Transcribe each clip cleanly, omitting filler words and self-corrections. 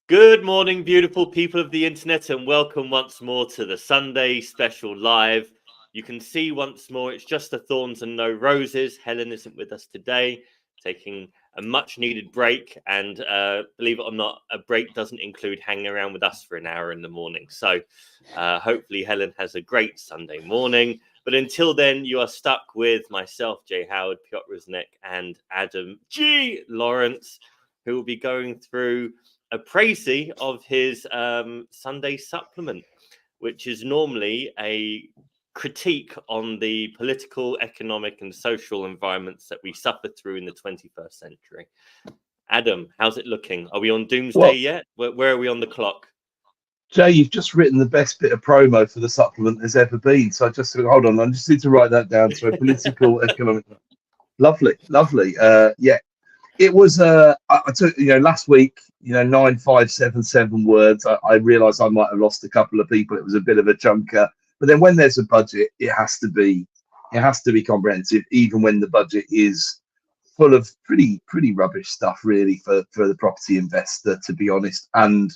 Good morning, beautiful people of the internet, and welcome once more to the Sunday special live. You can see once more it's just the thorns and no roses. Helen isn't with us today, taking a much needed break. And believe it or not, a break doesn't include hanging around with us for an hour in the morning. So hopefully Helen has a great Sunday morning. But until then, you are stuck with myself, Jay Howard, Piotr Rusinek, and Adam G. Lawrence, who will be going through a précis of his Sunday supplement, which is normally a critique on the political, economic, and social environments that we suffer through in the 21st century. Adam, how's it looking? Are we on doomsday yet? Where are we on the clock? Jay, you've just written the best bit of promo for the supplement there's ever been. So I just said, hold on, I just need to write that down. So political, economic, lovely. Yeah, it was. I took last week, 9577 words. I realised I might have lost a couple of people. It was a bit of a chunker. But then when there's a budget, it has to be comprehensive, even when the budget is full of pretty rubbish stuff, really, for the property investor, to be honest, and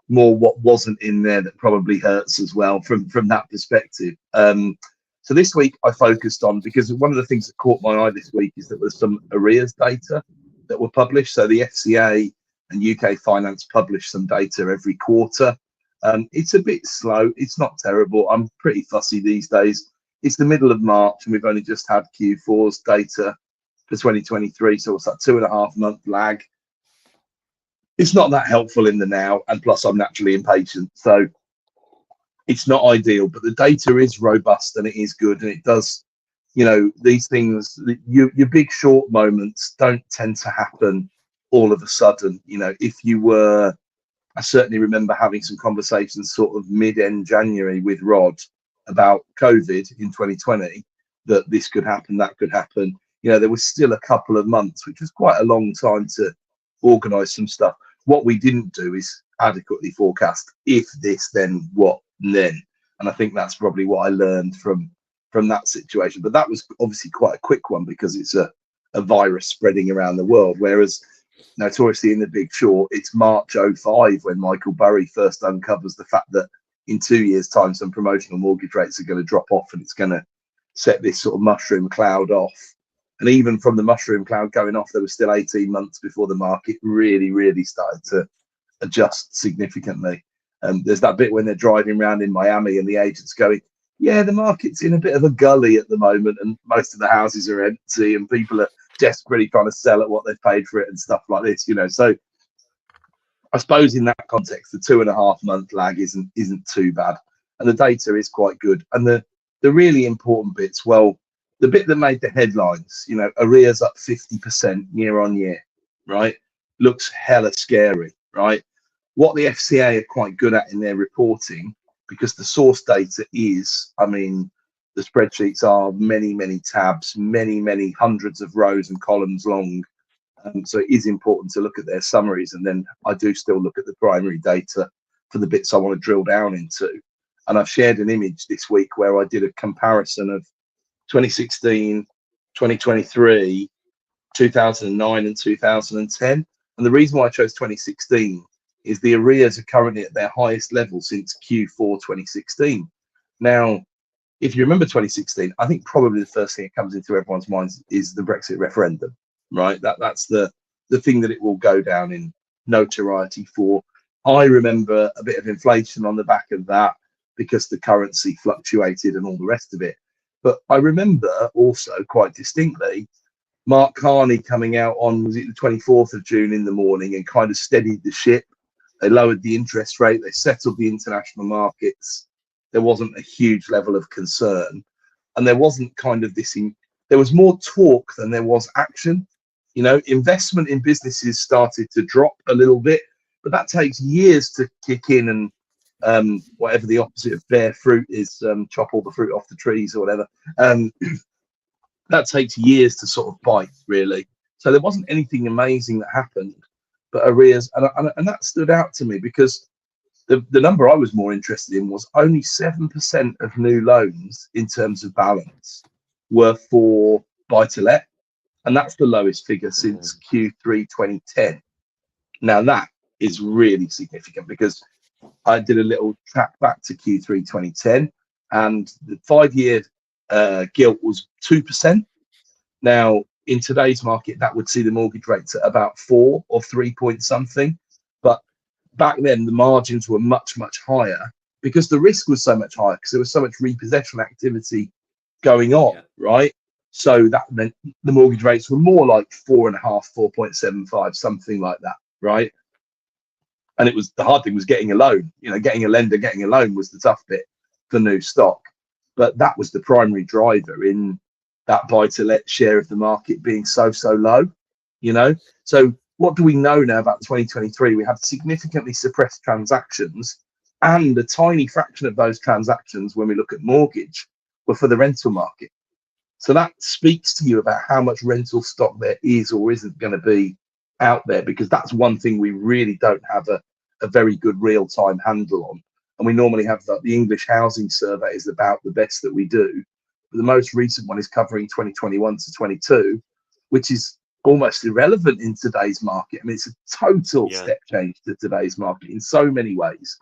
more what wasn't in there that probably hurts as well from that perspective. So this week I focused on, because one of the things that caught my eye this week is that there's some arrears data that were published. So the FCA and UK Finance publish some data every quarter. It's a bit slow. It's not terrible. I'm pretty fussy these days. It's the middle of March and we've only just had Q4's data for 2023. So it's that 2.5 month lag. It's not that helpful in the now, and plus I'm naturally impatient, so it's not ideal, but the data is robust and it is good, and it does, these things, your big short moments don't tend to happen all of a sudden. I certainly remember having some conversations sort of mid-end January with Rod about COVID in 2020, that this could happen, that could happen. There was still a couple of months, which was quite a long time to organise some stuff. What we didn't do is adequately forecast if this, then what, and then. And I think that's probably what I learned from that situation. But that was obviously quite a quick one because it's a virus spreading around the world. Whereas notoriously in The Big Short, it's March 05 when Michael Burry first uncovers the fact that in 2 years' time, some promotional mortgage rates are going to drop off and it's going to set this sort of mushroom cloud off. And even from the mushroom cloud going off, there was still 18 months before the market really started to adjust significantly. There's that bit when they're driving around in Miami and the agent's going, yeah, the market's in a bit of a gully at the moment and most of the houses are empty and people are desperately trying to sell at what they've paid for it and stuff like this, So I suppose in that context, the 2.5 month lag isn't too bad. And the data is quite good. And the really important bits, well, the bit that made the headlines, arrears up 50% year on year, right? Looks hella scary, right? What the FCA are quite good at in their reporting, because the source data is, the spreadsheets are many tabs, many hundreds of rows and columns long. So it is important to look at their summaries. And then I do still look at the primary data for the bits I want to drill down into. And I've shared an image this week where I did a comparison of 2016, 2023, 2009 and 2010. And the reason why I chose 2016 is the arrears are currently at their highest level since Q4 2016. Now, if you remember 2016, I think probably the first thing that comes into everyone's minds is the Brexit referendum, right? That's the thing that it will go down in notoriety for. I remember a bit of inflation on the back of that because the currency fluctuated and all the rest of it. But I remember also quite distinctly Mark Carney coming out on, was it the 24th of June in the morning, and kind of steadied the ship. They lowered the interest rate. They settled the international markets. There wasn't a huge level of concern. And there wasn't kind of this, there was more talk than there was action. Investment in businesses started to drop a little bit, but that takes years to kick in, and whatever the opposite of bare fruit is, chop all the fruit off the trees or whatever. That takes years to sort of bite, really. So there wasn't anything amazing that happened, but arrears, and that stood out to me because the number I was more interested in was only 7% of new loans in terms of balance were for buy-to-let, and that's the lowest figure since Q3 2010. Now that is really significant, because I did a little track back to Q3 2010, and the 5-year gilt was 2%. Now, in today's market, that would see the mortgage rates at about 4 or 3 point something. But back then, the margins were much, much higher because the risk was so much higher, because there was so much repossession activity going on, right? So that meant the mortgage rates were more like 4.5, 4.75, something like that, right? And it was, the hard thing was getting a loan. You know, getting a lender, getting a loan was the tough bit for new stock. But that was the primary driver in that buy-to-let share of the market being so low, you know. So what do we know now about 2023? We have significantly suppressed transactions, and a tiny fraction of those transactions, when we look at mortgage, were for the rental market. So that speaks to you about how much rental stock there is or isn't going to be out there, because that's one thing we really don't have a very good real-time handle on. And we normally have the English housing survey is about the best that we do. But the most recent one is covering 2021 to 22, which is almost irrelevant in today's market. I mean, it's a total step change to today's market in so many ways.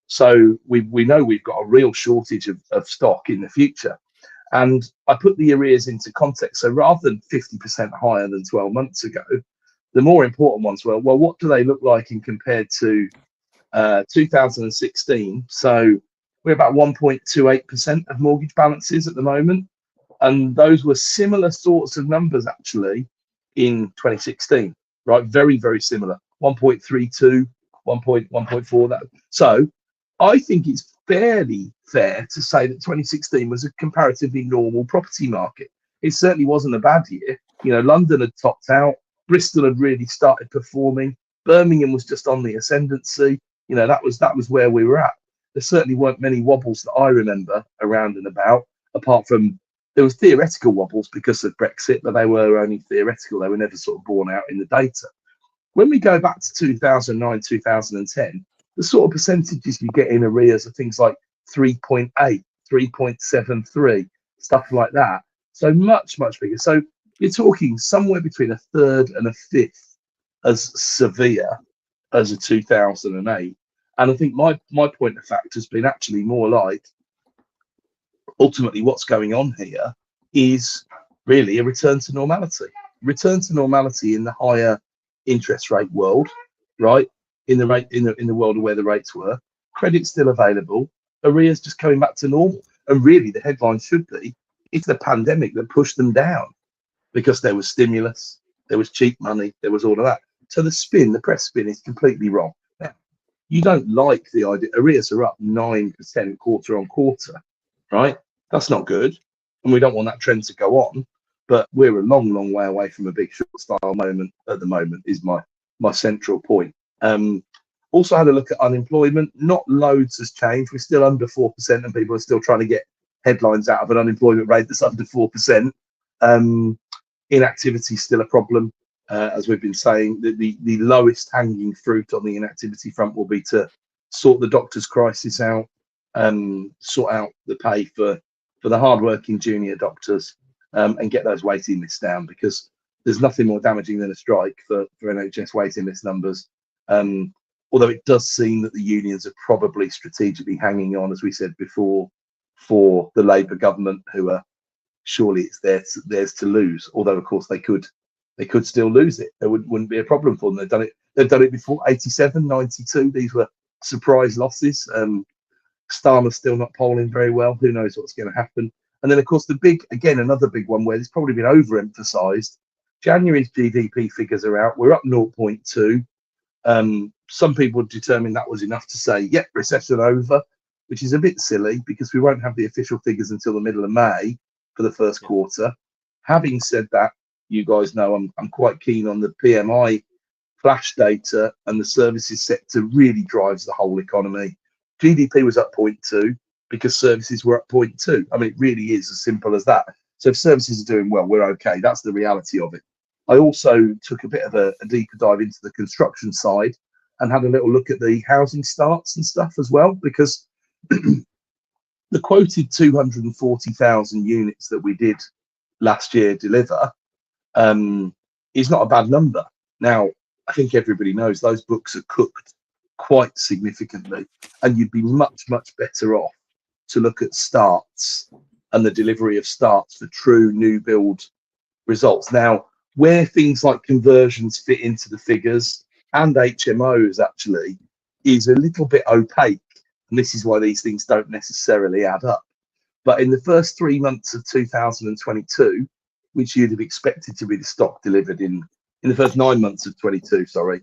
So we know we've got a real shortage of stock in the future. And I put the arrears into context. So rather than 50% higher than 12 months ago, the more important ones were, well, what do they look like in compared to 2016? So we're about 1.28% of mortgage balances at the moment. And those were similar sorts of numbers actually in 2016, right? Very, very similar. 1.32, 1.4. That. So I think it's fairly fair to say that 2016 was a comparatively normal property market. It certainly wasn't a bad year. You know, London had topped out. Bristol had really started performing. Birmingham was just on the ascendancy. You know, that was where we were at. There certainly weren't many wobbles that I remember around and about, apart from there was theoretical wobbles because of Brexit, but they were only theoretical. They were never sort of borne out in the data. When we go back to 2009, 2010, the sort of percentages you get in arrears are things like 3.8, 3.73, stuff like that. So much, much bigger. So you're talking somewhere between a third and a fifth as severe as a 2008. And I think my point of fact has been actually more like, ultimately what's going on here is really a return to normality. Return to normality in the higher interest rate world, right? In the world of where the rates were, credit still available, arrears just coming back to normal. And really the headline should be, it's the pandemic that pushed them down, because there was stimulus, there was cheap money, there was all of that. So the press spin is completely wrong. Now, you don't like the idea, arrears are up 9% quarter on quarter, right? That's not good. And we don't want that trend to go on, but we're a long, long way away from a big short style moment at the moment, is my central point. Also had a look at unemployment. Not loads has changed. We're still under 4%, and people are still trying to get headlines out of an unemployment rate that's under 4%. Inactivity is still a problem, as we've been saying. The lowest hanging fruit on the inactivity front will be to sort the doctors' crisis out, sort out the pay for the hardworking junior doctors, and get those waiting lists down, because there's nothing more damaging than a strike for NHS waiting list numbers. Although it does seem that the unions are probably strategically hanging on, as we said before, for the Labour government, who are surely it's theirs to lose. Although of course they could still lose it. There wouldn't be a problem for them. They've done it before. 87, 92. These were surprise losses. Starmer's still not polling very well. Who knows what's going to happen? And then of course another big one where it's probably been overemphasised. January's GDP figures are out. We're up 0.2. Some people determined that was enough to say, yep, recession over, which is a bit silly because we won't have the official figures until the middle of May for the first quarter. Having said that, you guys know I'm quite keen on the PMI flash data, and the services sector really drives the whole economy. GDP was up 0.2 because services were up 0.2. I mean, it really is as simple as that. So if services are doing well, we're okay. That's the reality of it. I also took a bit of a deeper dive into the construction side and had a little look at the housing starts and stuff as well, because the quoted 240,000 units that we did last year deliver is not a bad number. Now, I think everybody knows those books are cooked quite significantly, and you'd be much, much better off to look at starts and the delivery of starts for true new build results. Now, where things like conversions fit into the figures and HMOs actually is a little bit opaque, and this is why these things don't necessarily add up. But in the first 3 months of 2022, which you'd have expected to be the stock delivered in the first 9 months of 22, sorry,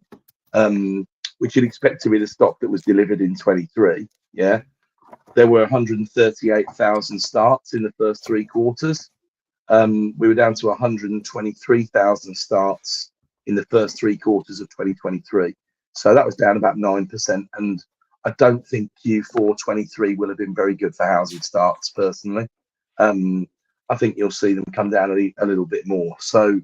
which you'd expect to be the stock that was delivered in 23, yeah, there were 138,000 starts in the first 3 quarters. We were down to 123,000 starts in the first 3 quarters of 2023. So that was down about 9%. And I don't think Q4 23 will have been very good for housing starts, personally. I think you'll see them come down a little bit more. So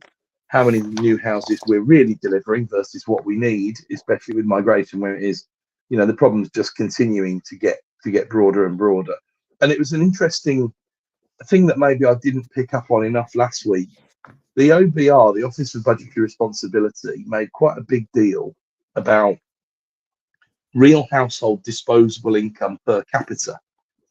how many new houses we're really delivering versus what we need, especially with migration, where it is, you know, the problem's just continuing to get broader and broader. And it was an interesting thing that maybe I didn't pick up on enough last week. The OBR, the Office for Budgetary Responsibility, made quite a big deal about real household disposable income per capita.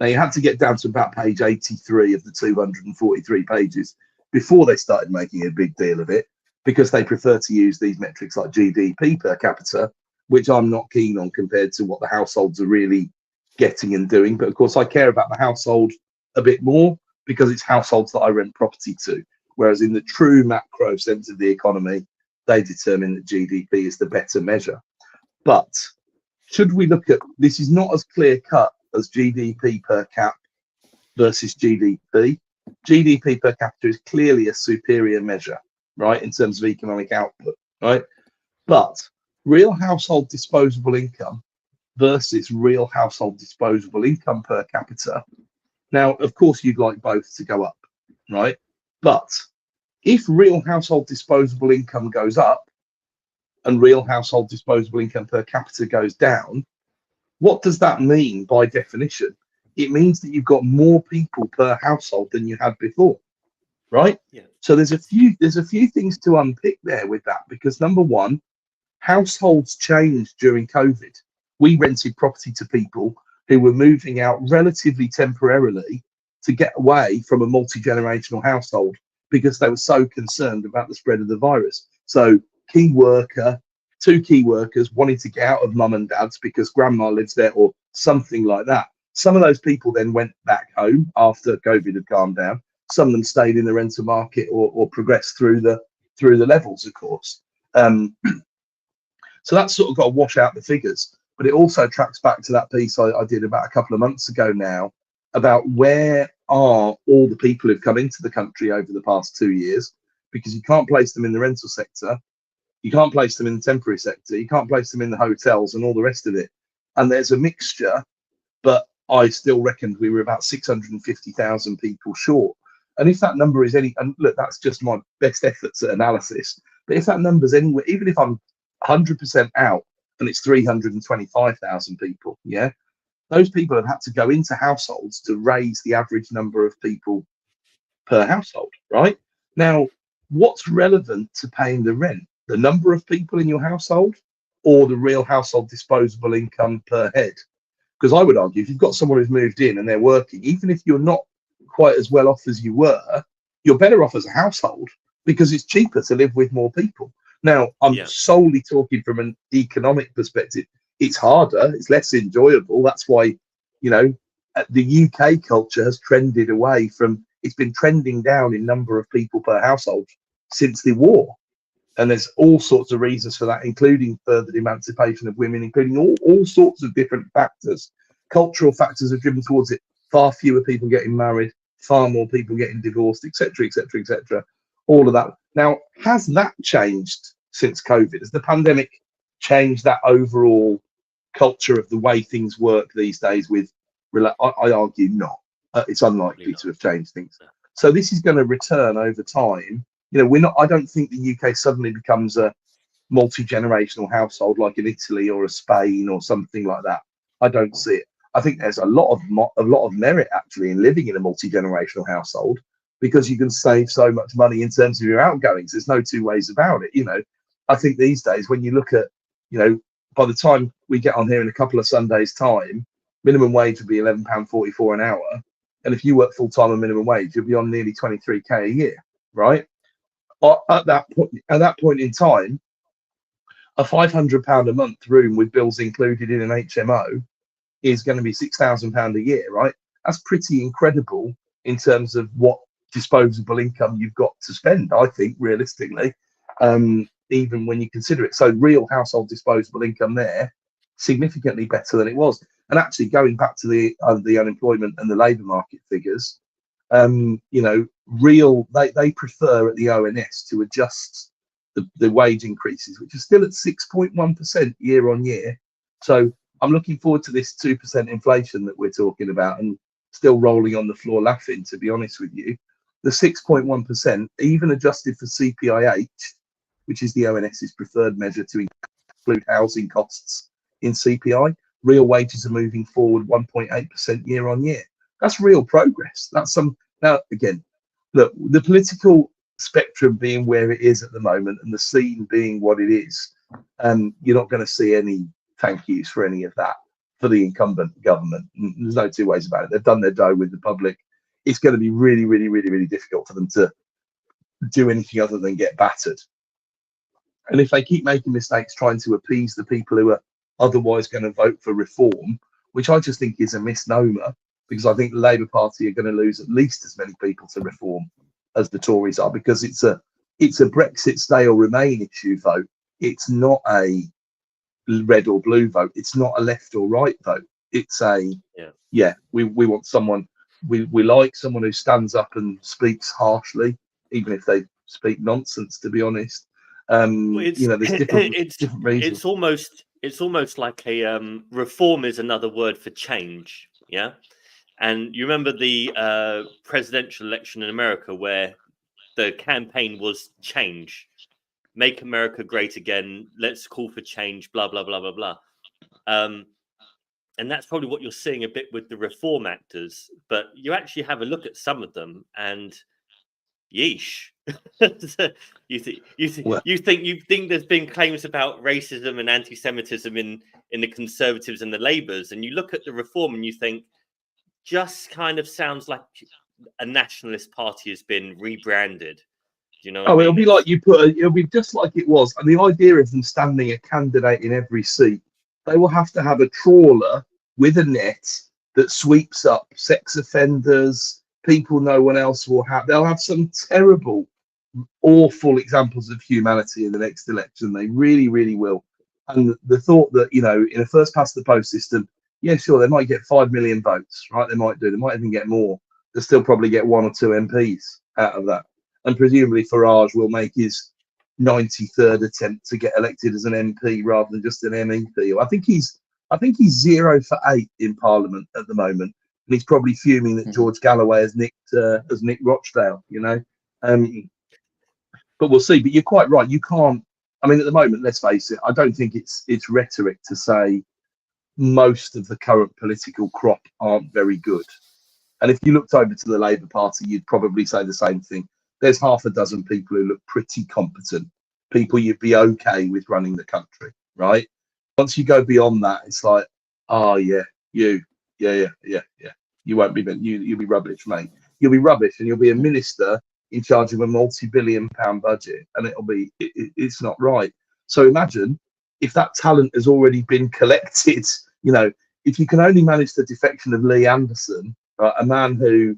Now, you had to get down to about page 83 of the 243 pages before they started making a big deal of it, because they prefer to use these metrics like GDP per capita, which I'm not keen on compared to what the households are really getting and doing. But of course, I care about the household a bit more because it's households that I rent property to. Whereas in the true macro sense of the economy, they determine that GDP is the better measure. But should we look at, this is not as clear cut as GDP per cap versus GDP. GDP per capita is clearly a superior measure, right, in terms of economic output, right? But real household disposable income versus real household disposable income per capita. Now, of course, you'd like both to go up, right? But if real household disposable income goes up and real household disposable income per capita goes down, what does that mean by definition? It means that you've got more people per household than you had before, right? Yeah. So there's a few things to unpick there with that, because number one, households changed during COVID. We rented property to people who were moving out relatively temporarily to get away from a multi-generational household because they were so concerned about the spread of the virus. So two key workers wanted to get out of mum and dad's because grandma lives there or something like that. Some of those people then went back home after COVID had calmed down. Some of them stayed in the rental market or progressed through the levels, of course. So that's sort of got to wash out the figures. But it also tracks back to that piece I did about a couple of months ago now about where are all the people who've come into the country over the past 2 years, because you can't place them in the rental sector, you can't place them in the temporary sector, you can't place them in the hotels and all the rest of it. And there's a mixture, but I still reckoned we were about 650,000 people short. And if that number is any, and look, that's just my best efforts at analysis, but if that number's anywhere, even if I'm 100% out and it's 325,000 people, yeah, those people have had to go into households to raise the average number of people per household, right? Now, what's relevant to paying the rent? The number of people in your household or the real household disposable income per head? Because I would argue if you've got someone who's moved in and they're working, even if you're not quite as well off as you were, you're better off as a household because it's cheaper to live with more people. Now, I'm solely talking from an economic perspective. It's harder, it's less enjoyable. That's why, you know, the UK culture has trended away from, it's been trending down in number of people per household since the war. And there's all sorts of reasons for that, including further emancipation of women, including all sorts of different factors. Cultural factors have driven towards it. Far fewer people getting married, far more people getting divorced, etc., etc., etc. All of that. Now, has that changed since COVID? Has the pandemic changed that overall culture of the way things work these days? I argue not. It's unlikely to have changed things. So this is going to return over time. You know, I don't think the UK suddenly becomes a multi-generational household like in Italy or a Spain or something like that. I don't see it. I think there's a lot of merit actually in living in a multi-generational household, because you can save so much money in terms of your outgoings. There's no two ways about it. You know, I think these days, when you look at, by the time we get on here in a couple of Sundays' time, minimum wage would be £11.44 an hour. And if you work full time on minimum wage, you'll be on nearly 23k a year, right? At that point in time, a £500 a month room with bills included in an HMO is going to be £6,000 a year, right? That's pretty incredible in terms of what disposable income you've got to spend, I think, realistically, even when you consider it. So real household disposable income there, significantly better than it was. And actually, going back to the unemployment and the labour market figures, they prefer at the ONS to adjust the wage increases, which are still at 6.1% year on year. So I'm looking forward to this 2% inflation that we're talking about, and still rolling on the floor laughing, to be honest with you. The 6.1%, even adjusted for CPIH, which is the ONS's preferred measure to include housing costs in CPI, real wages are moving forward 1.8% year on year. That's real progress. Now, again, look, the political spectrum being where it is at the moment and the scene being what it is, you're not going to see any thank yous for any of that for the incumbent government. There's no two ways about it. They've done their dough with the public. It's going to be really, really, really, really difficult for them to do anything other than get battered. And if they keep making mistakes trying to appease the people who are otherwise going to vote for reform, which I just think is a misnomer, because I think the Labour Party are going to lose at least as many people to reform as the Tories are, because it's a Brexit stay or remain issue vote. It's not a red or blue vote. It's not a left or right vote. It's we want someone, we like someone who stands up and speaks harshly, even if they speak nonsense, to be honest. There's different reasons. It's almost like a reform is another word for change. Yeah. And you remember the presidential election in America where the campaign was change, make America great again. Let's call for change, blah, blah, blah, blah, blah. And that's probably what you're seeing a bit with the reform actors. But you actually have a look at some of them and yeesh. you think there's been claims about racism and anti-Semitism in the Conservatives and the Labours, and you look at the reform and you think, just kind of sounds like a nationalist party has been rebranded. Do you know? It'll be like it'll be just like it was. And the idea of them standing a candidate in every seat, they will have to have a trawler with a net that sweeps up sex offenders, people no one else will have. They'll have some terrible, awful examples of humanity in the next election. They really, really will. And the thought that, in a first past the post system, yeah, sure, they might get 5 million votes, right? They might even get more. They'll still probably get 1 or 2 MPs out of that. And presumably Farage will make his 93rd attempt to get elected as an MP rather than just an MEP. I think he's 0 for 8 in Parliament at the moment, and he's probably fuming that George Galloway has nicked Rochdale. But we'll see. But you're quite right. You can't. I mean, at the moment, let's face it. I don't think it's rhetoric to say most of the current political crop aren't very good. And if you looked over to the Labour Party, you'd probably say the same thing. There's half a dozen people who look pretty competent, people you'd be okay with running the country, right? Once you go beyond that, it's like, you won't be, you'll be rubbish, mate. You'll be rubbish, and you'll be a minister in charge of a multi-billion-pound budget, and it's not right. So imagine if that talent has already been collected. If you can only manage the defection of Lee Anderson, right, a man who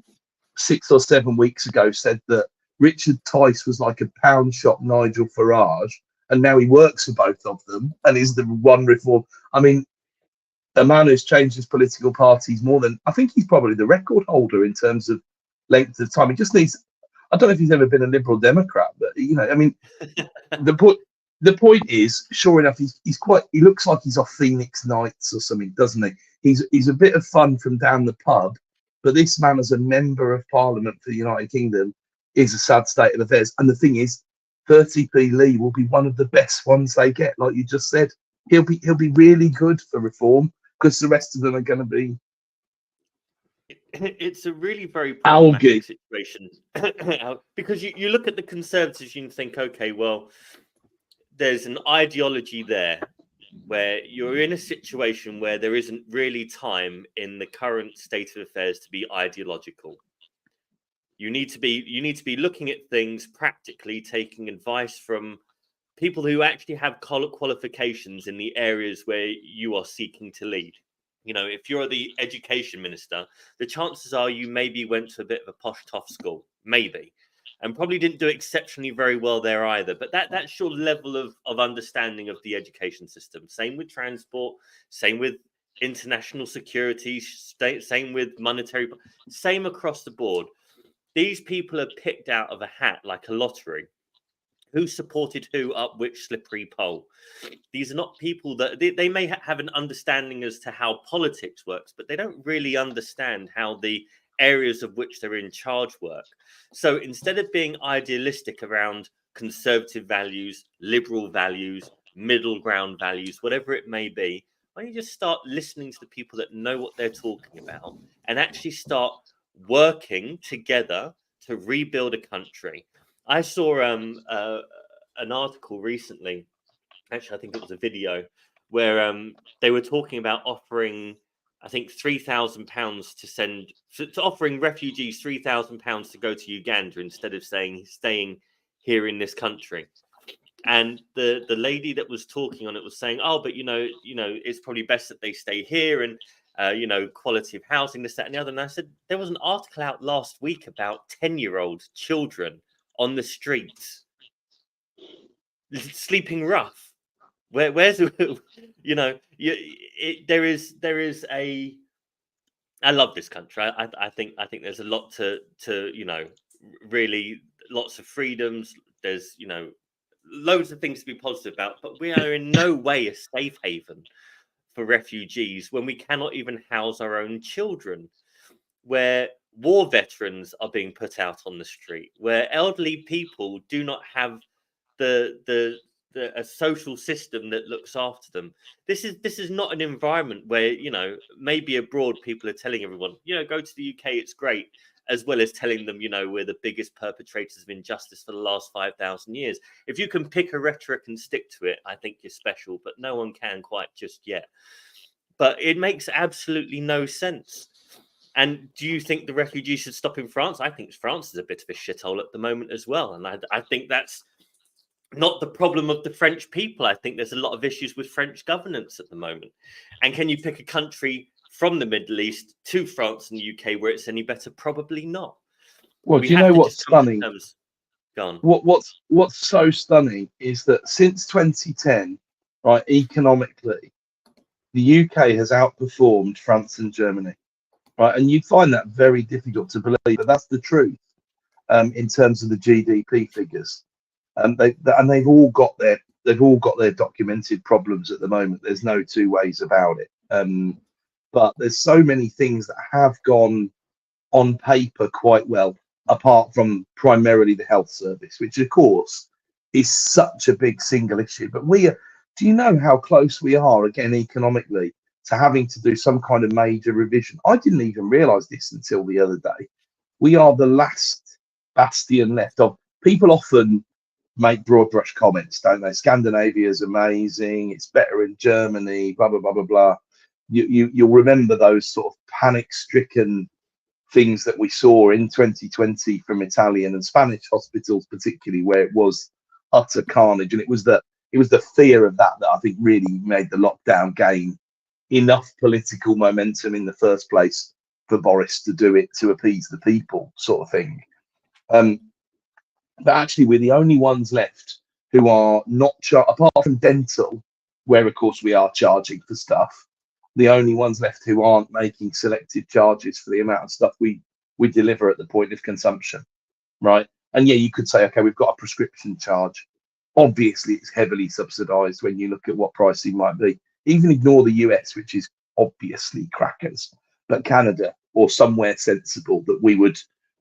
6 or 7 weeks ago said that Richard Tice was like a pound shop Nigel Farage, and now he works for both of them and is the one reform. I mean, a man who's changed his political parties more than, I think he's probably the record holder in terms of length of time. He just needs, I don't know if he's ever been a Liberal Democrat, but the point is, sure enough, he looks like he's off Phoenix Nights or something, doesn't he? He's a bit of fun from down the pub, but this man as a member of Parliament for the United Kingdom is a sad state of affairs. And the thing is, 30p Lee will be one of the best ones they get, like you just said. He'll be really good for reform because the rest of them are going to be. It's a really very problematic situation because you look at the Conservatives and you think, okay, well, there's an ideology there where you're in a situation where there isn't really time in the current state of affairs to be ideological. You need to be looking at things practically, taking advice from people who actually have qualifications in the areas where you are seeking to lead. You know, if you're the education minister, the chances are you maybe went to a bit of a posh toff school, maybe, and probably didn't do exceptionally very well there either. But that's your level of understanding of the education system. Same with transport, same with international security, same with monetary, same across the board. These people are picked out of a hat like a lottery. Who supported who up which slippery pole? These are not people that they may have an understanding as to how politics works, but they don't really understand how the areas of which they're in charge work. So instead of being idealistic around conservative values, liberal values, middle ground values, whatever it may be, why don't you just start listening to the people that know what they're talking about and actually start working together to rebuild a country? I saw an article recently. Actually, I think it was a video where they were talking about offering, I think, £3,000 to send to offering refugees £3,000 to go to Uganda instead of staying here in this country. And the lady that was talking on it was saying, "Oh, but you know, it's probably best that they stay here and." Quality of housing, this, that, and the other. And I said, there was an article out last week about 10-year-old children on the streets, sleeping rough. Where's there is a. I love this country. I think there's a lot to really lots of freedoms. There's loads of things to be positive about, but we are in no way a safe haven for refugees when we cannot even house our own children, where war veterans are being put out on the street, where elderly people do not have a social system that looks after them. This is not an environment where maybe abroad people are telling everyone go to the UK, it's great, as well as telling them we're the biggest perpetrators of injustice for the last 5,000 years. If you can pick a rhetoric and stick to it, I think you're special, but no one can quite just yet. But it makes absolutely no sense. And do you think the refugees should stop in France? I think France is a bit of a shithole at the moment as well. And I think that's not the problem of the French people. I think there's a lot of issues with French governance at the moment. And can you pick a country from the Middle East to France and the UK where it's any better? Probably not. Well, do you know what's stunning? Go on. What's so stunning is that since 2010, right, economically, the UK has outperformed France and Germany, right? And you'd find that very difficult to believe, but that's the truth in terms of the GDP figures. They've all got their documented problems at the moment. There's no two ways about it. But there's so many things that have gone on paper quite well, apart from primarily the health service, which of course is such a big single issue. But do you know how close we are again economically to having to do some kind of major revision? I didn't even realize this until the other day. We are the last bastion left of. People often make broad brush comments, don't they? Scandinavia is amazing, it's better in Germany, blah blah blah blah blah. You'll remember those sort of panic-stricken things that we saw in 2020 from Italian and Spanish hospitals, particularly, where it was utter carnage. And it was the fear of that I think really made the lockdown gain enough political momentum in the first place for Boris to do it to appease the people, sort of thing. But actually, we're the only ones left who are not apart from dental, where of course we are charging for stuff. The only ones left who aren't making selective charges for the amount of stuff we deliver at the point of consumption, right? And yeah, you could say, okay, we've got a prescription charge. Obviously, it's heavily subsidised when you look at what pricing might be. Even ignore the US, which is obviously crackers, but Canada or somewhere sensible that we would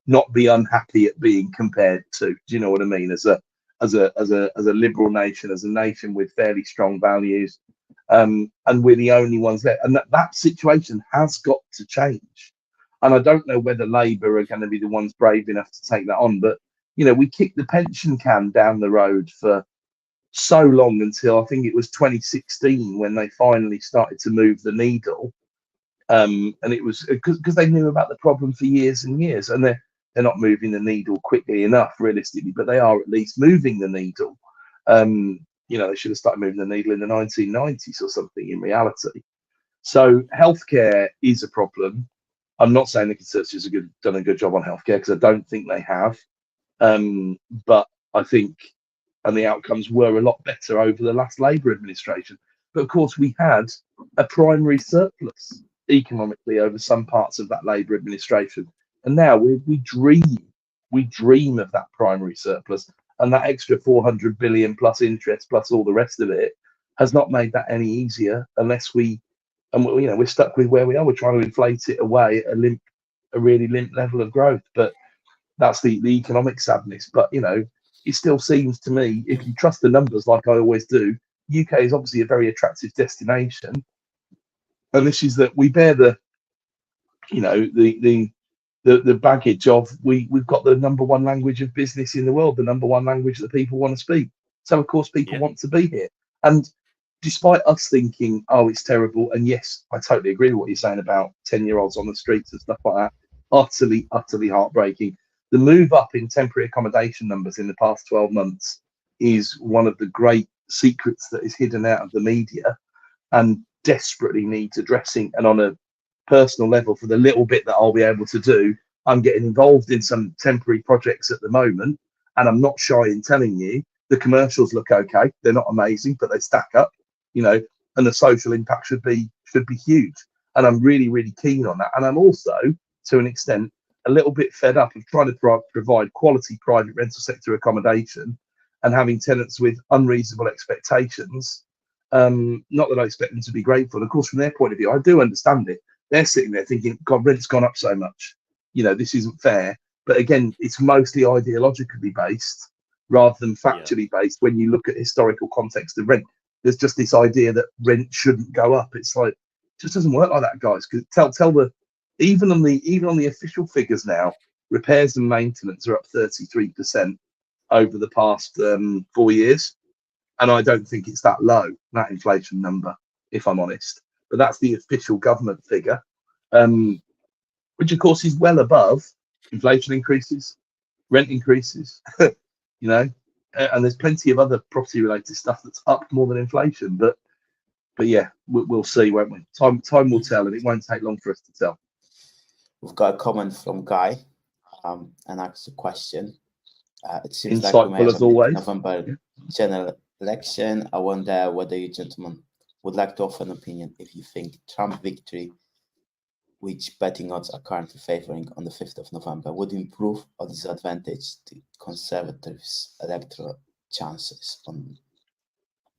not be unhappy at being compared to. Do you know what I mean? As a liberal nation, as a nation with fairly strong values, and we're the only ones there. And that situation has got to change. And I don't know whether Labour are going to be the ones brave enough to take that on. But we kicked the pension can down the road for so long until I think it was 2016 when they finally started to move the needle. And it was because they knew about the problem for years and years, and they're not moving the needle quickly enough, realistically, but they are at least moving the needle. They should have started moving the needle in the 1990s or something in reality. So healthcare is a problem. I'm not saying the Conservatives have done a good job on healthcare, because I don't think they have. But I think, and the outcomes were a lot better over the last Labour administration. But of course, we had a primary surplus economically over some parts of that Labour administration, and now we dream of that primary surplus, and that extra 400 billion plus interest plus all the rest of it has not made that any easier, unless we're stuck with where we are. We're trying to inflate it away at a really limp level of growth. But that's the economic sadness. But it still seems to me, if you trust the numbers like I always do, UK is obviously a very attractive destination. And this is that we bear the baggage of we've got the number one language of business in the world, the number one language that people want to speak. So of course people want to be here. And despite us thinking, oh, it's terrible, and yes, I totally agree with what you're saying about 10-year-olds on the streets and stuff like that, utterly heartbreaking. The move up in temporary accommodation numbers in the past 12 months is one of the great secrets that is hidden out of the media and desperately needs addressing. And on a personal level, for the little bit that I'll be able to do, I'm getting involved in some temporary projects at the moment, and I'm not shy in telling you the commercials look okay. They're not amazing, but they stack up, and the social impact should be huge. And I'm really, really keen on that. And I'm also, to an extent, a little bit fed up of trying to provide quality private rental sector accommodation and having tenants with unreasonable expectations. Not that I expect them to be grateful. Of course, from their point of view, I do understand it. They're sitting there thinking, God, rent's gone up so much. This isn't fair. But again, it's mostly ideologically based rather than factually based. When you look at historical context of rent, there's just this idea that rent shouldn't go up. It's like, it just doesn't work like that, guys. Because even on the official figures now, repairs and maintenance are up 33% over the past 4 years. And I don't think it's that low, that inflation number, if I'm honest. But that's the official government figure, which of course is well above inflation increases, rent increases, and there's plenty of other property related stuff that's up more than inflation. But yeah, we'll see, won't we? Time will tell, and it won't take long for us to tell. We've got a comment from Guy, and asks a question. It seems insightful like we may as have a always. November general election. I wonder whether you gentlemen would like to offer an opinion if you think Trump victory, which betting odds are currently favoring on the 5th of November, would improve or disadvantage the Conservatives' electoral chances on.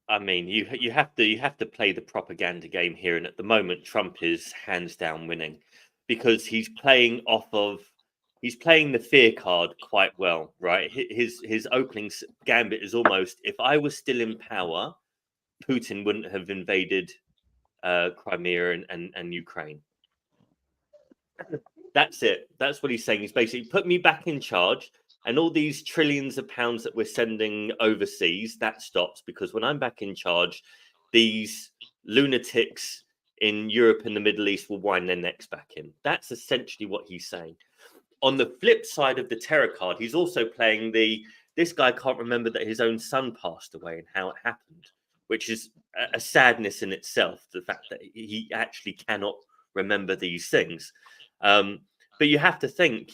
I mean, you have to play the propaganda game here, and at the moment, Trump is hands down winning because he's playing the fear card quite well, right? His opening gambit is almost, if I was still in power, Putin wouldn't have invaded Crimea and Ukraine. That's it. That's what he's saying. He's basically put me back in charge, and all these trillions of pounds that we're sending overseas, that stops, because when I'm back in charge, these lunatics in Europe and the Middle East will wind their necks back in. That's essentially what he's saying. On the flip side of the terror card, he's also playing this guy can't remember that his own son passed away and how it happened, which is a sadness in itself, the fact that he actually cannot remember these things. But you have to think,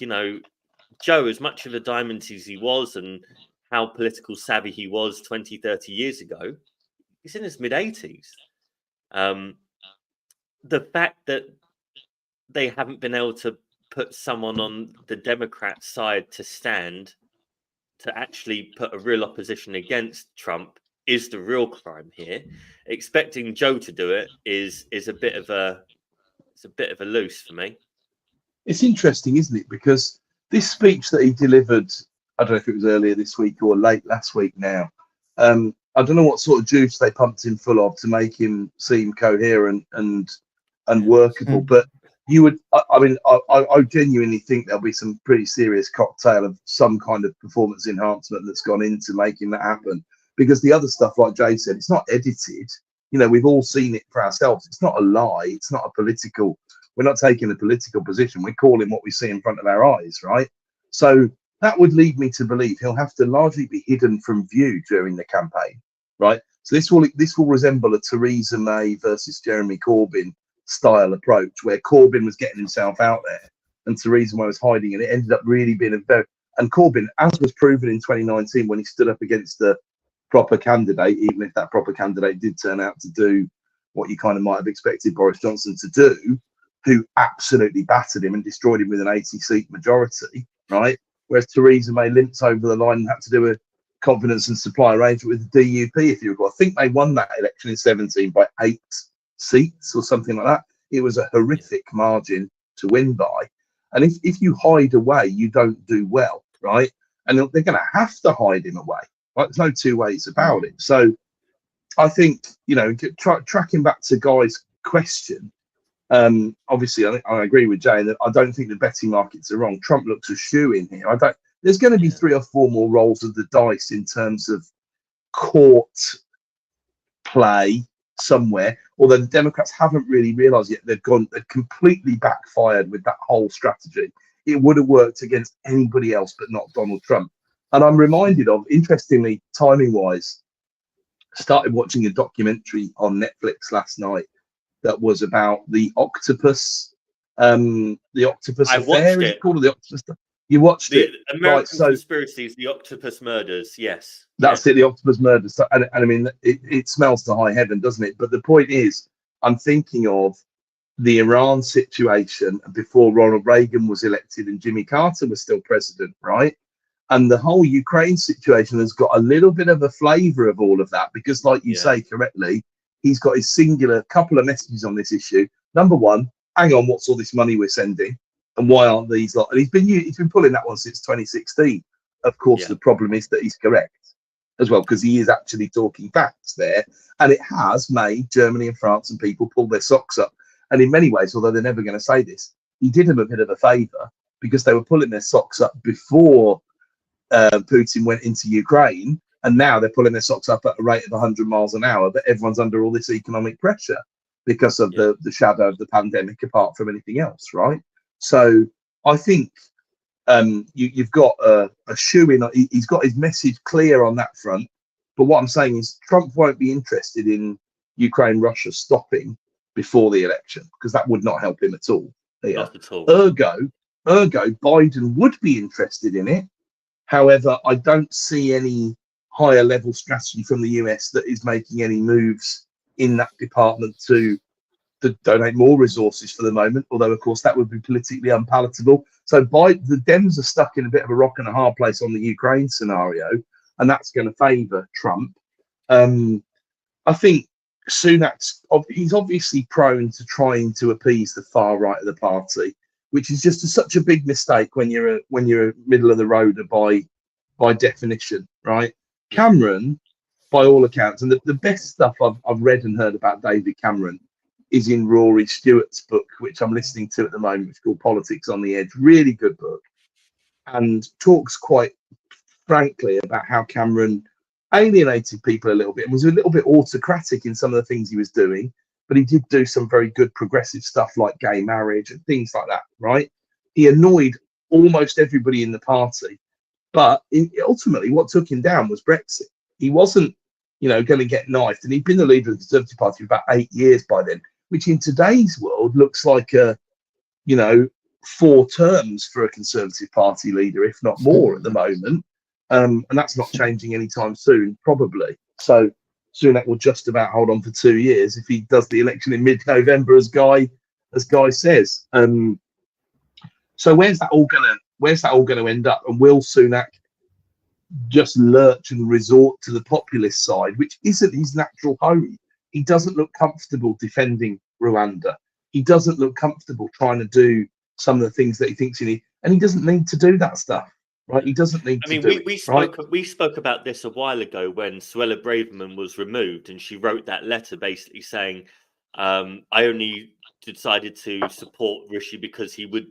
Joe, as much of a diamond as he was and how political savvy he was 20, 30 years ago, he's in his mid-80s. The fact that they haven't been able to put someone on the Democrat side to actually put a real opposition against Trump is the real crime here. Expecting Joe to do it is a bit of a loose for me. It's interesting, isn't it? Because this speech that he delivered, I don't know if it was earlier this week or late last week now. I don't know what sort of juice they pumped him full of to make him seem coherent and workable. But you would, I genuinely think there'll be some pretty serious cocktail of some kind of performance enhancement that's gone into making that happen. because the other stuff, like Jay said, it's not edited. You know, we've all seen it for ourselves. It's not a lie. It's not a political. We're not taking a political position. We're calling what we see in front of our eyes, right? So that would lead me to believe he'll have to largely be hidden from view during the campaign, right? So this will resemble a Theresa May versus Jeremy Corbyn style approach, where Corbyn was getting himself out there and Theresa May was hiding, and it ended up really being a very, and Corbyn, as was proven in 2019 when he stood up against the proper candidate, even if that proper candidate did turn out to do what you kind of might have expected Boris Johnson to do, who absolutely battered him and destroyed him with an 80-seat majority, right? Whereas Theresa May limped over the line and had to do a confidence and supply arrangement with the DUP, if you recall. I think they won that election in 17 by 8 seats or something like that. It was a horrific margin to win by. And if you hide away, you don't do well, right? And they're going to have to hide him away. Right? There's no two ways about it. So I think, you know, tracking back to Guy's question, obviously I agree with Jay that I don't think the betting markets are wrong. Trump looks a shoe in here. There's going to be 3 or 4 more rolls of the dice in terms of court play somewhere, although the Democrats haven't really realized yet they've completely backfired with that whole strategy. It would have worked against anybody else but not Donald Trump. And I'm reminded of, interestingly, timing wise, started watching a documentary on Netflix last night that was about the octopus affair. Watched it. Called the octopus. You watched it, American Conspiracies, the Octopus Murders. Yes, that's it. The Octopus Murders, and I mean, it smells to high heaven, doesn't it? But the point is, I'm thinking of the Iran situation before Ronald Reagan was elected and Jimmy Carter was still president, right? And the whole Ukraine situation has got a little bit of a flavour of all of that because, like you say correctly, he's got his singular couple of messages on this issue. Number one, hang on, what's all this money we're sending? And why aren't these and he's been pulling that one since 2016. Of course, the problem is that he's correct as well, because he is actually talking facts there. And it has made Germany and France and people pull their socks up. And in many ways, although they're never going to say this, he did them a bit of a favour because they were pulling their socks up before Putin went into Ukraine. And now they're pulling their socks up at a rate of 100 miles an hour, but everyone's under all this economic pressure because of the shadow of the pandemic, apart from anything else, right? So I think you've got a shoe in. He's got his message clear on that front. But what I'm saying is Trump won't be interested in Ukraine, Russia stopping before the election because that would not help him at all. Not at all. Ergo, Biden would be interested in it. However, I don't see any higher level strategy from the US that is making any moves in that department to donate more resources for the moment, although of course that would be politically unpalatable. So the Dems are stuck in a bit of a rock and a hard place on the Ukraine scenario, and that's going to favour Trump. I think he's obviously prone to trying to appease the far right of the party, which is just such a big mistake when you're middle of the road by definition, right? Cameron, by all accounts, and the best stuff I've read and heard about David Cameron is in Rory Stewart's book, which I'm listening to at the moment, which is called Politics on the Edge. Really good book, and talks quite frankly about how Cameron alienated people a little bit and was a little bit autocratic in some of the things he was doing, but he did do some very good progressive stuff like gay marriage and things like that, right? He annoyed almost everybody in the party, but ultimately what took him down was Brexit. He wasn't, going to get knifed, and he'd been the leader of the Conservative Party for about 8 years by then, which in today's world looks like 4 terms for a Conservative Party leader, if not more at the moment. And that's not changing anytime soon, probably. So Sunak will just about hold on for 2 years if he does the election in mid-November, as Guy says. So where's that all gonna end up? And will Sunak just lurch and resort to the populist side, which isn't his natural home? He doesn't look comfortable defending Rwanda. He doesn't look comfortable trying to do some of the things that he thinks he needs, and he doesn't need to do that stuff, right? He doesn't need to do it. We spoke about this a while ago when Suella Braverman was removed, and she wrote that letter basically saying, "I only decided to support Rishi because he would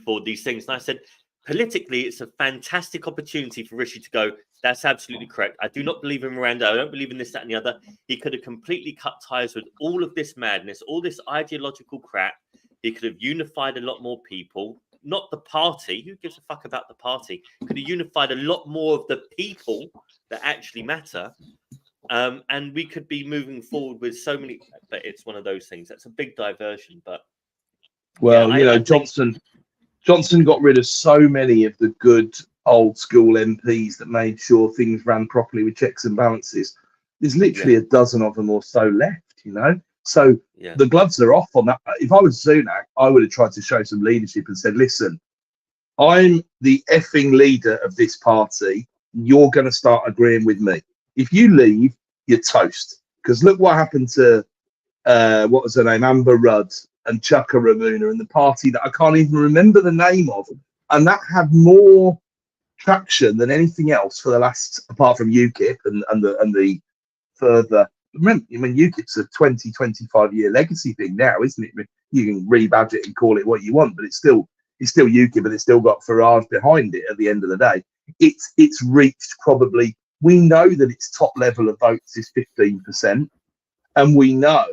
forward these things." And I said, politically, it's a fantastic opportunity for Rishi to go, that's absolutely correct. I do not believe in Miranda. I don't believe in this, that, and the other. He could have completely cut ties with all of this madness, all this ideological crap. He could have unified a lot more people, not the party. Who gives a fuck about the party? Could have unified a lot more of the people that actually matter. And we could be moving forward with so many, but it's one of those things. That's a big diversion. But well, yeah, I think Johnson got rid of so many of the good old school MPs that made sure things ran properly with checks and balances. There's literally a dozen of them or so left, you know. So the gloves are off on that. If I was Sunak, I would have tried to show some leadership and said, listen, I'm the effing leader of this party. You're going to start agreeing with me. If you leave, you're toast. Because look what happened to, what was her name, Amber Rudd and Chuka Ramuna and the party that I can't even remember the name of. And that had more traction than anything else for the last, apart from UKIP and the further. Remember, I mean, UKIP's a 20, 25-year legacy thing now, isn't it? You can rebadge it and call it what you want, but it's still UKIP, but it's still got Farage behind it at the end of the day. It's reached probably, we know that its top level of votes is 15%, and we know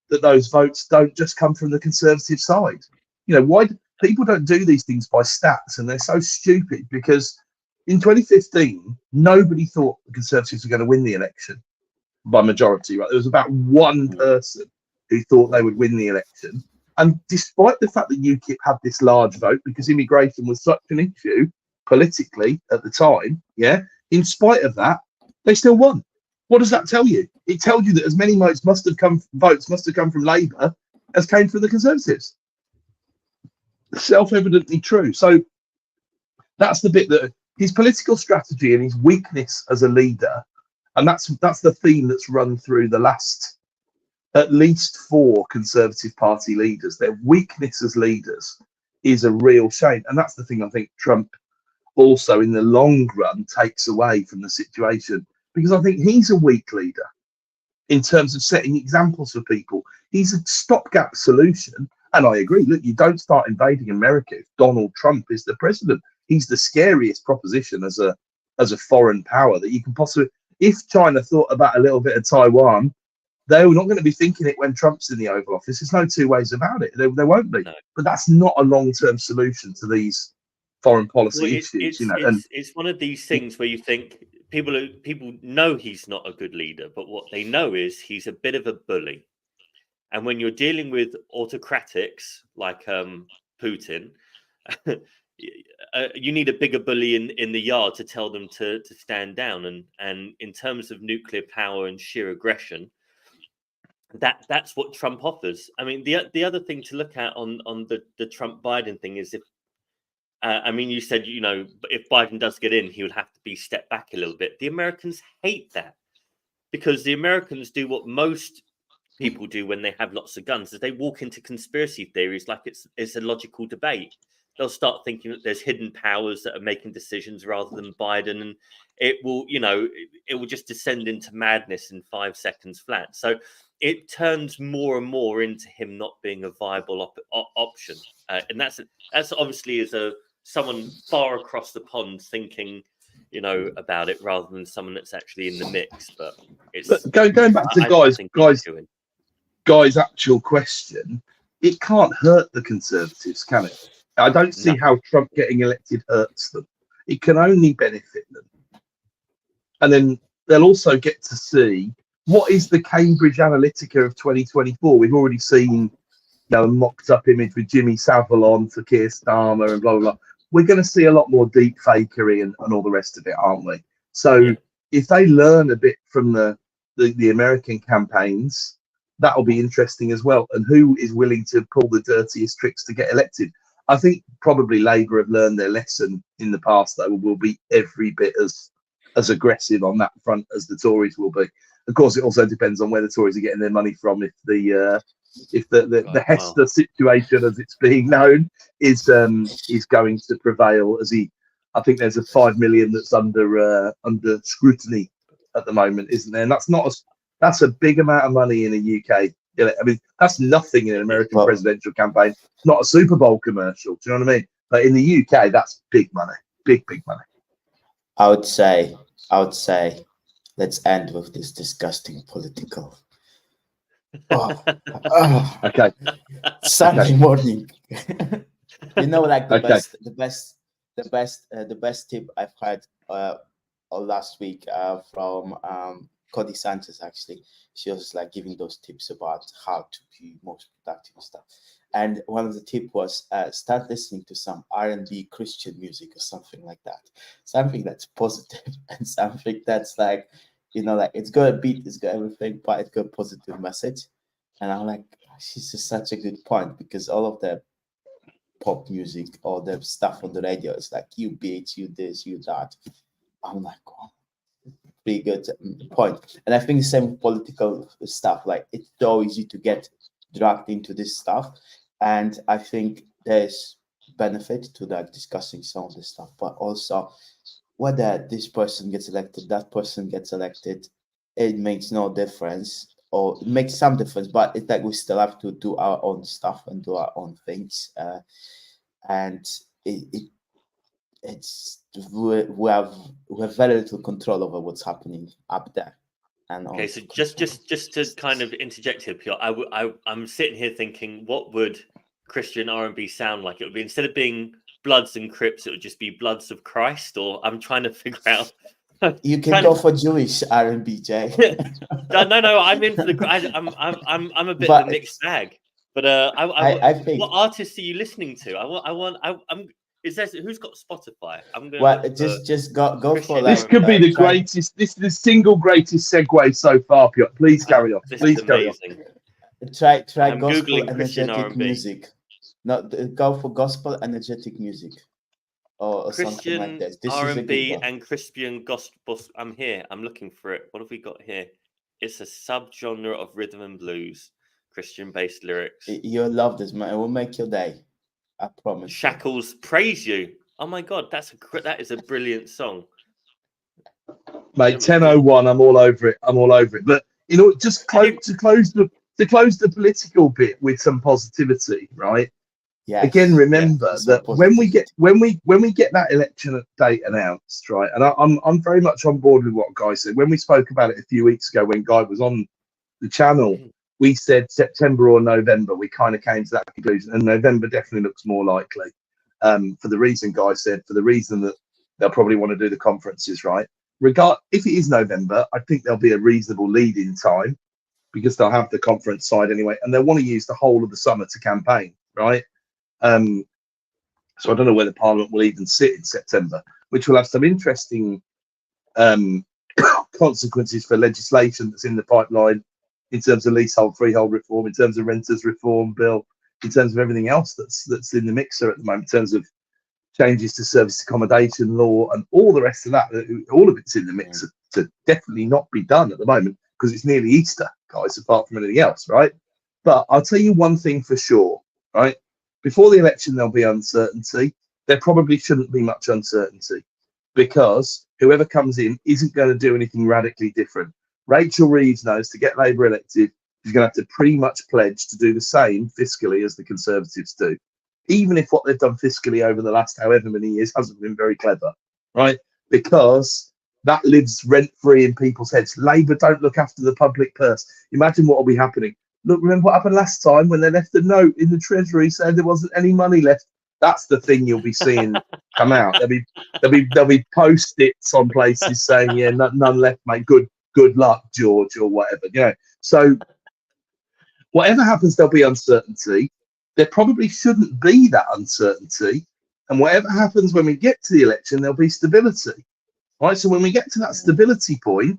that those votes don't just come from the Conservative side. You know, why people don't do these things by stats, and they're so stupid because in 2015, nobody thought the Conservatives were going to win the election by majority, right? There was about one person who thought they would win the election. And despite the fact that UKIP had this large vote, because immigration was such an issue politically at the time, in spite of that, they still won. What does that tell you? It tells you that as many votes must have come from Labour as came from the Conservatives. Self-evidently true. So that's the bit that his political strategy and his weakness as a leader, and that's the theme that's run through the last at least 4 Conservative Party leaders. Their weakness as leaders is a real shame, and that's the thing I think Trump also in the long run takes away from the situation, because I think he's a weak leader in terms of setting examples for people. He's a stopgap solution, and I agree. Look, you don't start invading America if Donald Trump is the president. He's the scariest proposition as a foreign power that you can possibly. If China thought about a little bit of Taiwan, they were not going to be thinking it when Trump's in the Oval Office. There's no two ways about it. There won't be. No. But that's not a long-term solution to these foreign policy issues. It's one of these things where you think people know he's not a good leader, but what they know is he's a bit of a bully. And when you're dealing with autocratics like Putin, you need a bigger bully in the yard to tell them to stand down. And in terms of nuclear power and sheer aggression, that's what Trump offers. I mean, the other thing to look at on the Trump Biden thing is if you said, if Biden does get in, he would have to be stepped back a little bit. The Americans hate that, because the Americans do what most people do when they have lots of guns, is they walk into conspiracy theories like it's a logical debate. They'll start thinking that there's hidden powers that are making decisions rather than Biden, and it will just descend into madness in 5 seconds flat. So it turns more and more into him not being a viable option, and that's obviously as someone far across the pond thinking, about it, rather than someone that's actually in the mix. But going back to Guy's actual question, it can't hurt the Conservatives, can it? I don't see how Trump getting elected hurts them. It can only benefit them. And then they'll also get to see what is the Cambridge Analytica of 2024. We've already seen a mocked up image with Jimmy Savile on for Keir Starmer and blah, blah, blah. We're going to see a lot more deep fakery and all the rest of it, aren't we? So if they learn a bit from the American campaigns, that'll be interesting as well. And who is willing to pull the dirtiest tricks to get elected? I think probably Labour have learned their lesson in the past, though, will be every bit as aggressive on that front as the Tories will be. Of course, it also depends on where the Tories are getting their money from. If the Hester situation, as it's being known, is going to prevail, I think there's a 5 million that's under scrutiny at the moment, isn't there? And that's a big amount of money in the UK. I mean, that's nothing in an American presidential campaign. It's not a Super Bowl commercial. Do you know what I mean? But in the UK, that's big money, big money. I would say, let's end with this disgusting political. Okay. Sunday morning. You know, like the Okay. best tip I've had last week from Cody Sanchez. Actually, she was like giving those tips about how to be most productive and stuff. And one of the tips was start listening to some R&B Christian music or something like that. Something that's positive and something that's like, you know, like it's got a beat, it's got everything, but it's got a positive message. And I'm like, she's just such a good point, because all of the pop music or the stuff on the radio is like, you bitch, you this, you that. I'm like, oh, pretty good point. And I think the same with political stuff. Like, it's so easy to get dragged into this stuff. And I think there's benefit to that, discussing some of this stuff, but also whether this person gets elected, that person gets elected, it makes no difference, or it makes some difference, but it's like we still have to do our own stuff and do our own things. And it's we have very little control over what's happening up there. And okay, so just to kind of interject here, Piotr, I'm sitting here thinking, what would Christian R&B sound like? It would be, instead of being Bloods and Crips, it would just be Bloods of Christ. Or I'm trying to figure out. You can go for Jewish R&B, Jay. no, I'm in for the. I'm a bit of a mixed bag. But I think, what artists are you listening to? I'm. Is there, who's got Spotify? I'm going. Well, just go for. This could be the greatest. This is the single greatest segue so far, Piotr. Please carry on. Please carry on. Try gospel energetic music. No, go for gospel energetic music, or Christian something like this. This R&B and Christian gospel. I'm here. I'm looking for it. What have we got here? It's a subgenre of rhythm and blues, Christian-based lyrics. You'll love this, man. It will make your day. I promise. Shackles praise you. Oh my God, that is a brilliant song. Mate, 10:01. I'm all over it. I'm all over it. But you know, just to close the political bit with some positivity, right? Yeah. Again, remember that when we get that election date announced, right? And I'm very much on board with what Guy said. When we spoke about it a few weeks ago, when Guy was on the channel, we said September or November. We kind of came to that conclusion, and November definitely looks more likely. For the reason Guy said, for the reason that they'll probably want to do the conferences, right? If it is November, I think there'll be a reasonable lead-in time, because they'll have the conference side anyway, and they'll want to use the whole of the summer to campaign, right? So I don't know whether Parliament will even sit in September, which will have some interesting consequences for legislation that's in the pipeline, in terms of leasehold freehold reform, in terms of renters reform bill, in terms of everything else that's in the mixer at the moment, in terms of changes to service accommodation law and all the rest of that. All of it's in the mixer to definitely not be done at the moment, because it's nearly Easter, guys, apart from anything else, right? But I'll tell you one thing for sure, right? Before the election, there'll be uncertainty. There probably shouldn't be much uncertainty, because whoever comes in isn't going to do anything radically different. Rachel Reeves knows to get Labour elected, she's going to have to pretty much pledge to do the same fiscally as the Conservatives do, even if what they've done fiscally over the last however many years hasn't been very clever, right? Because that lives rent-free in people's heads. Labour don't look after the public purse. Imagine what will be happening. Look, remember what happened last time when they left a note in the Treasury saying there wasn't any money left? That's the thing you'll be seeing come out. There'll be post-its on places saying, yeah, none left, mate. Good luck, George, or whatever. You know. So whatever happens, there'll be uncertainty. There probably shouldn't be that uncertainty. And whatever happens when we get to the election, there'll be stability. Right? So when we get to that stability point,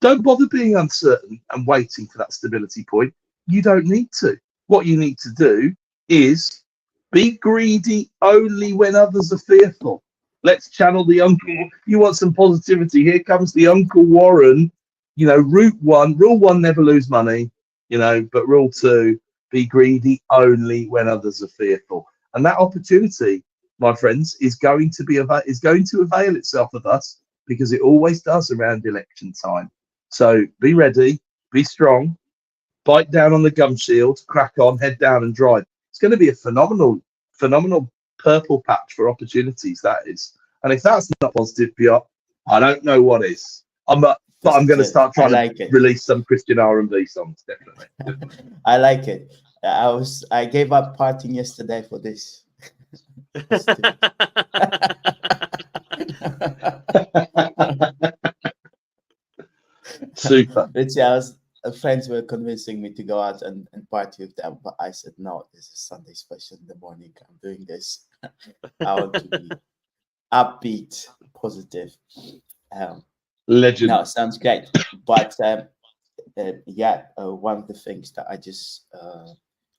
don't bother being uncertain and waiting for that stability point. You don't need to. What you need to do is be greedy only when others are fearful. Let's channel the uncle. You want some positivity? Here comes the Uncle Warren. You know, rule one, never lose money. You know, but rule two, be greedy only when others are fearful. And that opportunity, my friends, is going to avail itself of us, because it always does around election time. So be ready, be strong, bite down on the gum shield, crack on, head down and drive. It's going to be a phenomenal purple patch for opportunities, that is. And if that's not positive, Piotr, I don't know what is. But I'm going to start trying to release some Christian R&B songs, definitely. I like it. I gave up partying yesterday for this. Super. Friends were convincing me to go out and party with them, but I said no. This is Sunday special in the morning. I'm doing this. I want to be upbeat, positive. Legend. No, sounds great. But one of the things that I just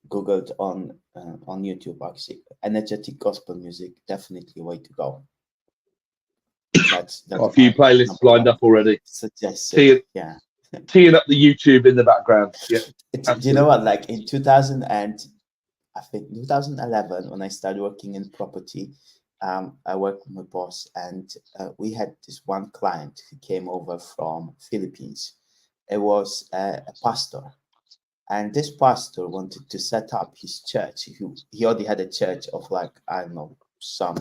googled on YouTube, actually, energetic gospel music, definitely a way to go. That's a few playlists lined up already. Suggested, teeing up the YouTube in the background. Yeah, do you know what? Like in 2011, when I started working in property, I worked with my boss, and we had this one client who came over from Philippines. It was a pastor, and this pastor wanted to set up his church. He already had a church of, like, I don't know, some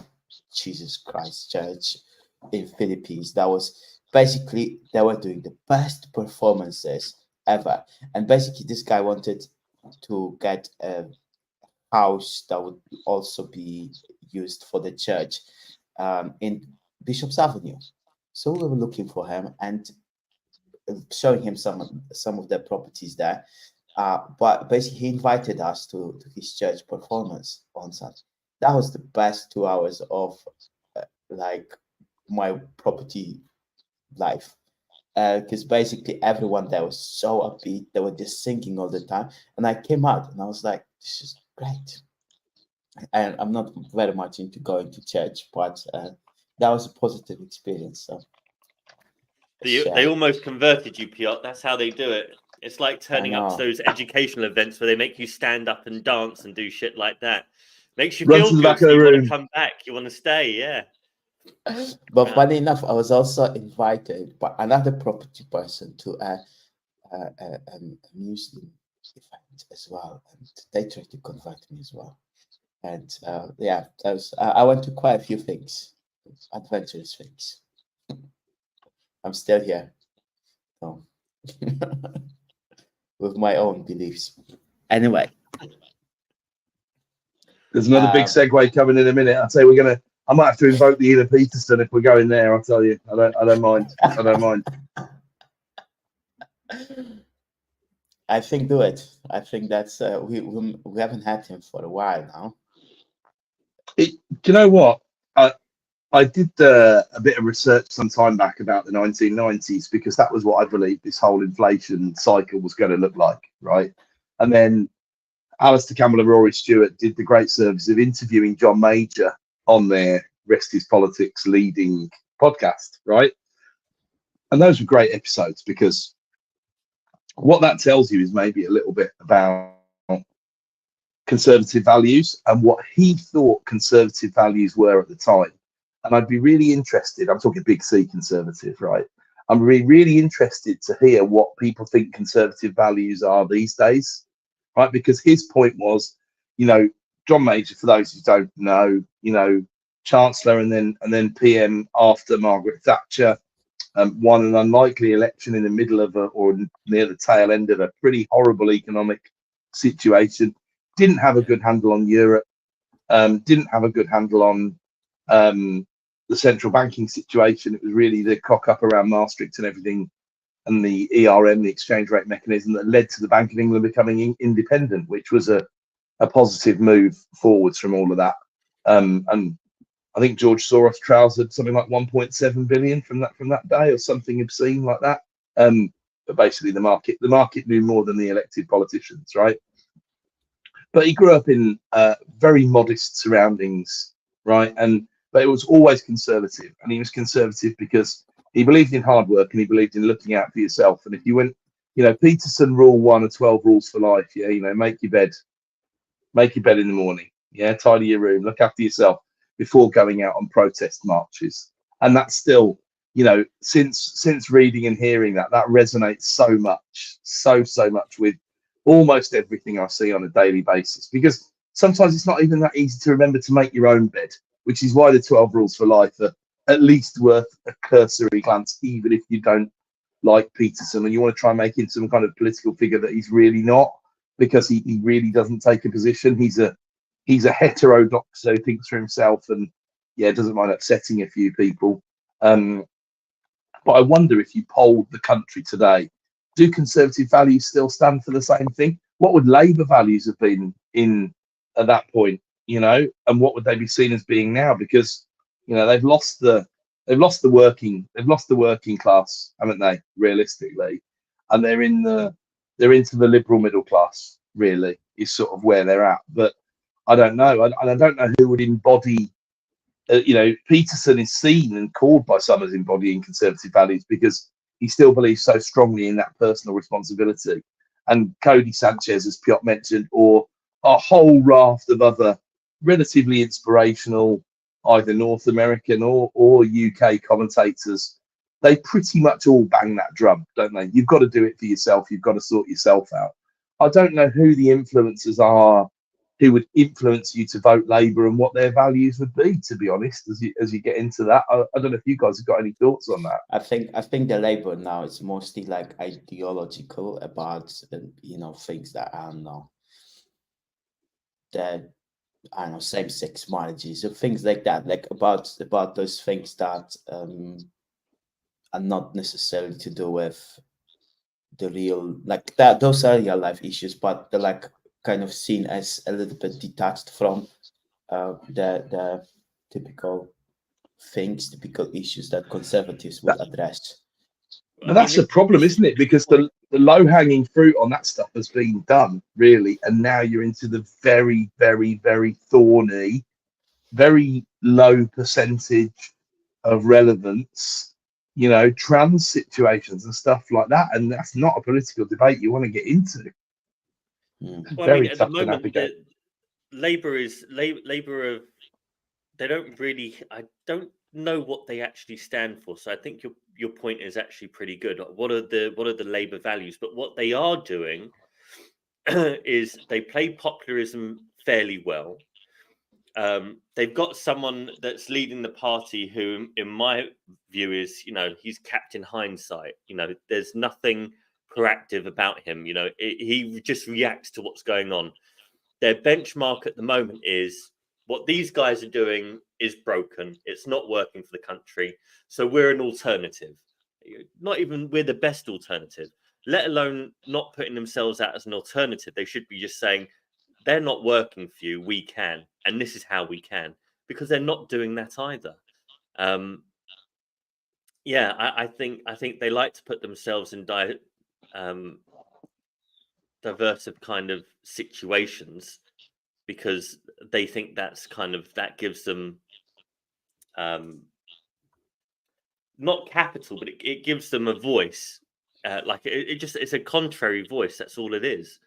Jesus Christ church in Philippines. That was basically, they were doing the best performances ever. And basically this guy wanted to get a house that would also be used for the church in Bishop's Avenue. So we were looking for him and showing him some of the properties there. But basically he invited us to his church performance on Sunday. That was the best 2 hours of like my property life, because basically everyone there was so upbeat. They were just singing all the time, and I came out and I was like, this is great. And I'm not very much into going to church, but that was a positive experience. So they almost converted you, Piotr. That's how they do it. It's like turning up to those educational events where they make you stand up and dance and do shit like that. Makes you feel good. So you want to come back. You want to stay. Yeah. But funny enough, I was also invited by another property person to a Muslim event as well, and they tried to convert me as well. And I went to quite a few things, adventurous things. I'm still here, so with my own beliefs. Anyway, there's another big segue coming in a minute. I'll say I might have to invoke the inner Peterson if we're going there. I'll tell you, I don't mind. I don't mind. I think do it. I think that's we haven't had him for a while now. Do you know what? I did a bit of research some time back about the 1990s, because that was what I believed this whole inflation cycle was going to look like, right? And then Alistair Campbell and Rory Stewart did the great service of interviewing John Major on their Rest is Politics leading podcast, right? And those were great episodes, because what that tells you is maybe a little bit about conservative values and what he thought conservative values were at the time. And I'd be really interested, I'm talking big C conservative, right? I'm really interested to hear what people think conservative values are these days, right? Because his point was, John Major, for those who don't know, Chancellor and then PM after Margaret Thatcher, won an unlikely election in the middle of or near the tail end of a pretty horrible economic situation. Didn't have a good handle on Europe. Didn't have a good handle on the central banking situation. It was really the cock up around Maastricht and everything, and the ERM, the exchange rate mechanism, that led to the Bank of England becoming independent, which was a positive move forwards from all of that. And I think George Soros trousered something like 1.7 billion from that day, or something obscene like that. But basically, the market knew more than the elected politicians, right? But he grew up in very modest surroundings, right? But it was always conservative, and he was conservative because he believed in hard work and he believed in looking out for yourself. And if you went, Peterson rule 1 of 12 rules for life, make your bed in the morning, tidy your room, look after yourself before going out on protest marches. And that's still, since reading and hearing that resonates so much with almost everything I see on a daily basis. Because sometimes it's not even that easy to remember to make your own bed, which is why the 12 rules for life are at least worth a cursory glance, even if you don't like Peterson and you want to try and make him some kind of political figure that he's really not, because he really doesn't take a position. He's a heterodox who thinks for himself and doesn't mind upsetting a few people. But I wonder, if you polled the country today, do Conservative values still stand for the same thing? What would Labour values have been in at that point, and what would they be seen as being now? Because they've lost the working class, haven't they? Realistically, and they're into the liberal middle class. Really, is sort of where they're at. But I don't know, and I don't know who would embody. Peterson is seen and called by some as embodying Conservative values because he still believes so strongly in that personal responsibility. And Cody Sanchez, as Piotr mentioned, or a whole raft of other relatively inspirational, either North American or UK commentators, they pretty much all bang that drum, don't they? You've got to do it for yourself. You've got to sort yourself out. I don't know who the influencers are who would influence you to vote Labour and what their values would be, to be honest, as you get into that. I don't know if you guys have got any thoughts on that. I think the Labour now is mostly like ideological about things that same-sex marriages or things like that, like about those things that are not necessarily to do with the real, like that. Those are real life issues, but they're like kind of seen as a little bit detached from the typical issues that Conservatives would address. But that's a problem, isn't it? Because the low-hanging fruit on that stuff has been done, really, and now you're into the very, very, very thorny, very low percentage of relevance, trans situations and stuff like that, and that's not a political debate you want to get into. Well, I mean, at the moment, Labour of, they don't really. I don't know what they actually stand for. So I think your point is actually pretty good. What are the Labour values? But what they are doing is they play populism fairly well. They've got someone that's leading the party who, in my view, is he's Captain Hindsight. There's nothing proactive about him. He just reacts to what's going on. Their benchmark at the moment is what these guys are doing is broken. It's not working for the country. So we're an alternative. Not even we're the best alternative, let alone not putting themselves out as an alternative. They should be just saying they're not working for you. We can. And this is how we can, because they're not doing that either. I think they like to put themselves in diverse kind of situations because they think that gives them not capital, but it gives them a voice. It's a contrary voice. That's all it is.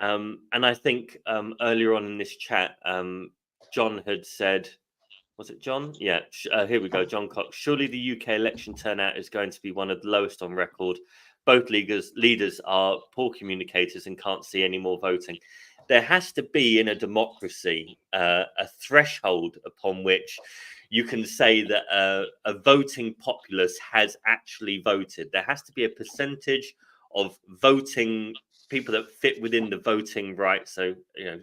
And I think earlier on in this chat, John had said, was it John? Yeah, here we go. John Cox. Surely the UK election turnout is going to be one of the lowest on record. Both leaders are poor communicators and can't see any more voting. There has to be in a democracy a threshold upon which you can say that a voting populace has actually voted. There has to be a percentage of voting people that fit within the voting right. So,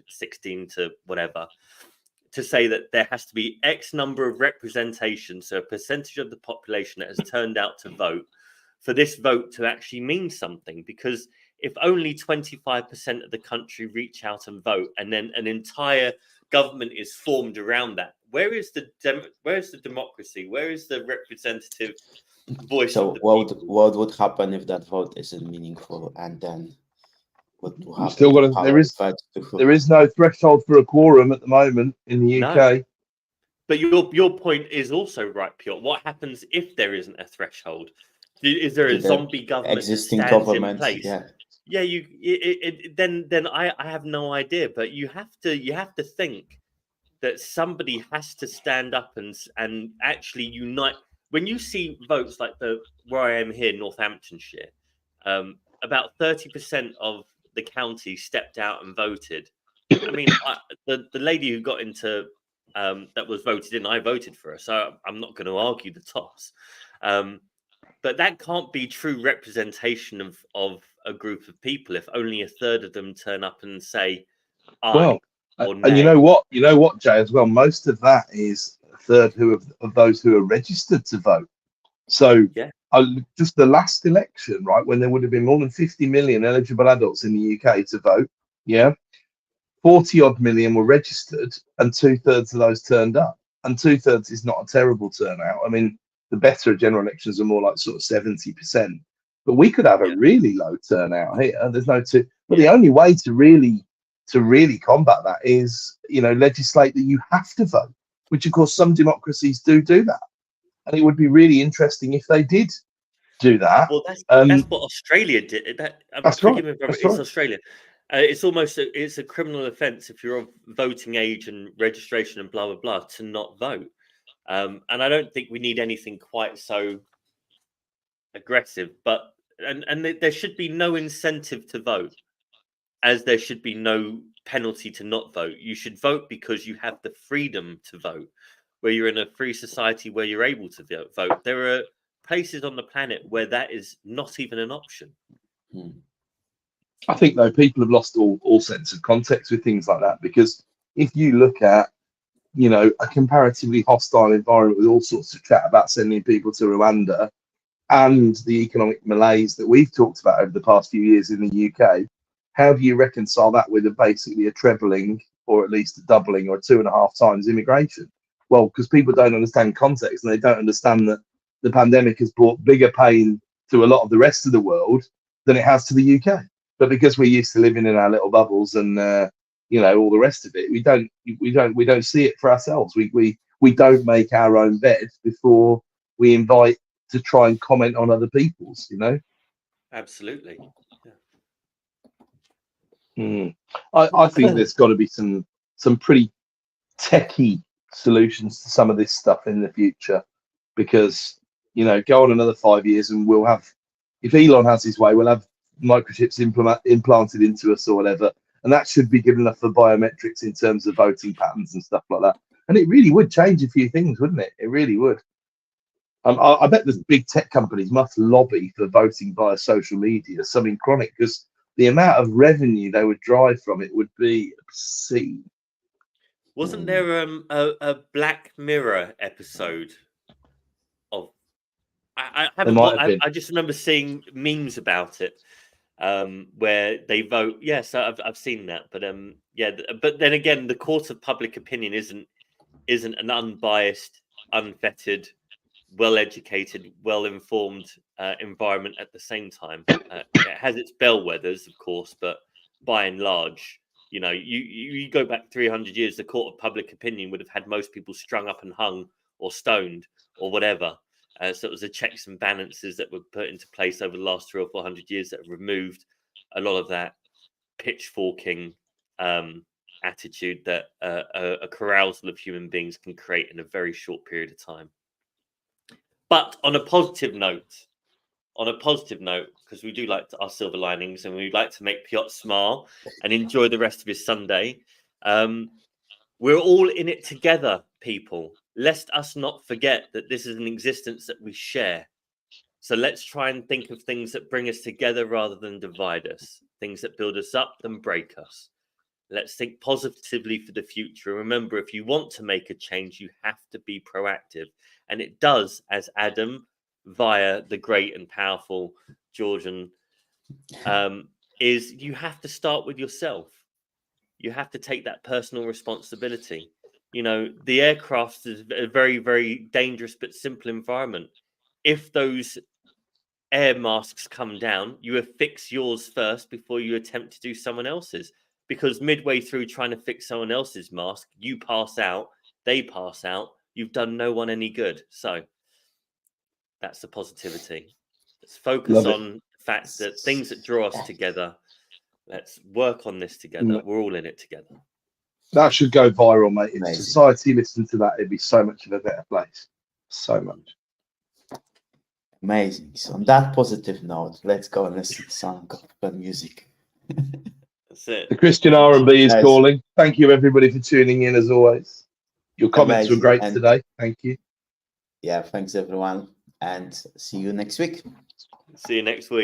16 to whatever, to say that there has to be X number of representation. So a percentage of the population that has turned out to vote for this vote to actually mean something. Because if only 25% of the country reach out and vote, and then an entire government is formed around that, where is the democracy? Where is the representative voice? So what would happen if that vote isn't meaningful? And then what will happen? Still got there is no threshold for a quorum at the moment in the UK. No. But your point is also right, Piotr. What happens if there isn't a threshold? Is there a zombie government existing that stands government in place? Then I have no idea. But you have to think that somebody has to stand up and actually unite. When you see votes like where I am here, Northamptonshire, about 30% of the county stepped out and voted I mean, the lady who got into that was voted in, I voted for her, so I'm not going to argue the toss. But that can't be true representation of a group of people if only a third of them turn up and say Well, or and nay. you know what, Jay, as well. Most of that is a third of those who are registered to vote. So Yeah. Just the last election, right, when there would have been more than 50 million eligible adults in the UK to vote, 40 odd million were registered, and 2/3 of those turned up. And 2/3 is not a terrible turnout. I mean, the better general elections are more like sort of 70%. But we could have a really low turnout here. There's no two. But the only way to really combat that is, legislate that you have to vote, which of course some democracies do that. And it would be really interesting if they did do that. Well, that's what Australia did. That's forgive right. me, brother, That's it's right. Australia. It's almost it's a criminal offence if you're of voting age and registration and blah blah blah to not vote. And I don't think we need anything quite so aggressive. But and there should be no incentive to vote, as there should be no penalty to not vote. You should vote because you have the freedom to vote. Where you're in a free society where you're able to vote. There are places on the planet where that is not even an option. I think though people have lost all sense of context with things like that, because if you look at a comparatively hostile environment with all sorts of chat about sending people to Rwanda and the economic malaise that we've talked about over the past few years in the UK, how do you reconcile that with basically a trebling or at least a doubling or 2.5 times immigration? Well, because people don't understand context, and they don't understand that the pandemic has brought bigger pain to a lot of the rest of the world than it has to the UK. But because we're used to living in our little bubbles and all the rest of it, we don't see it for ourselves. We don't make our own bed before we invite to try and comment on other people's. Absolutely. I think there's got to be some pretty techie solutions to some of this stuff in the future, because go on another 5 years and we'll have, if Elon has his way, we'll have microchips implanted into us or whatever, and that should be good enough for biometrics in terms of voting patterns and stuff like that. And it really would change a few things, wouldn't it? It really would. I bet the big tech companies must lobby for voting via social media, something chronic, because the amount of revenue they would drive from it would be obscene. Wasn't there a Black Mirror episode of? I haven't. I just remember seeing memes about it, where they vote. Yes, I've seen that, but but then again, the court of public opinion isn't an unbiased, unfettered, well-educated, well-informed environment at the same time. It has its bellwethers, of course, but by and large, you go back 300 years, the court of public opinion would have had most people strung up and hung or stoned or whatever. So it was the checks and balances that were put into place over the last 300 or 400 years that have removed a lot of that pitchforking attitude that a carousal of human beings can create in a very short period of time. But on a positive note, because we do like our silver linings and we like to make Piotr smile and enjoy the rest of his Sunday, we're all in it together, people. Lest us not forget that this is an existence that we share. So let's try and think of things that bring us together rather than divide us, things that build us up than break us. Let's think positively for the future. Remember, if you want to make a change, you have to be proactive. And it does, as Adam, via the great and powerful Georgian, is you have to start with yourself. You have to take that personal responsibility. The aircraft is a very, very dangerous but simple environment. If those air masks come down, you affix yours first before you attempt to do someone else's. Because midway through trying to fix someone else's mask, you pass out, they pass out, you've done no one any good. So that's the positivity. Let's focus on the fact that things that draw us together, let's work on this together. We're all in it together. That should go viral, mate. If society listened to that, it'd be so much of a better place. So much. Amazing. So on that positive note, let's go and listen to some gospel music. That's it. The Christian R&B is Guys. calling. Thank you, everybody, for tuning in, as always. Your comments were Amazing. great And- today. Thank you. Yeah, thanks everyone, and see you next week. See you next week.